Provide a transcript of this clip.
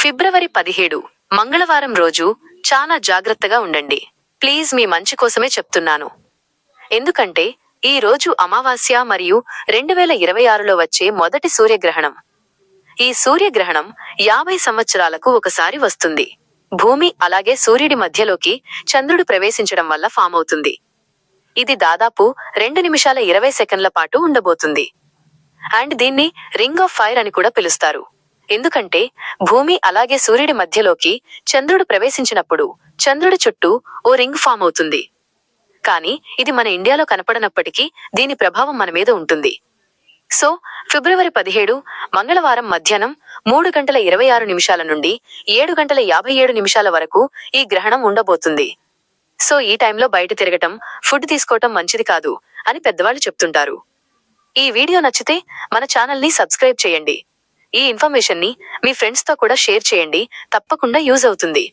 ఫిబ్రవరి 17 మంగళవారం రోజు చాలా జాగ్రత్తగా ఉండండి. ప్లీజ్ మీ మంచి కోసమే చెప్తున్నాను. ఎందుకంటే ఈ రోజు అమావాస్య మరియు 2026లో వచ్చే మొదటి సూర్యగ్రహణం. ఈ సూర్యగ్రహణం 50 సంవత్సరాలకు ఒకసారి వస్తుంది. భూమి అలాగే సూర్యుడి మధ్యలోకి చంద్రుడు ప్రవేశించడం వల్ల ఫామ్ అవుతుంది. ఇది దాదాపు 2 నిమిషాల 20 సెకన్ల పాటు ఉండబోతుంది. అండ్ దీన్ని రింగ్ ఆఫ్ ఫైర్ అని కూడా పిలుస్తారు. ఎందుకంటే భూమి అలాగే సూర్యుడి మధ్యలోకి చంద్రుడు ప్రవేశించినప్పుడు చంద్రుడి చుట్టూ ఓ రింగ్ ఫామ్ అవుతుంది. కానీ ఇది మన ఇండియాలో కనపడనప్పటికీ దీని ప్రభావం మన మీద ఉంటుంది. సో ఫిబ్రవరి 17 మంగళవారం మధ్యాహ్నం 3:26 నుండి 7:57 వరకు ఈ గ్రహణం ఉండబోతుంది. సో ఈ టైంలో బయట తిరగటం, ఫుడ్ తీసుకోవటం మంచిది కాదు అని పెద్దవాళ్ళు చెప్తుంటారు. ఈ వీడియో నచ్చితే మన ఛానల్ని సబ్స్క్రైబ్ చేయండి. ఈ ఇన్ఫర్మేషన్ని మీ ఫ్రెండ్స్తో కూడా షేర్ చేయండి, తప్పకుండా యూజ్ అవుతుంది.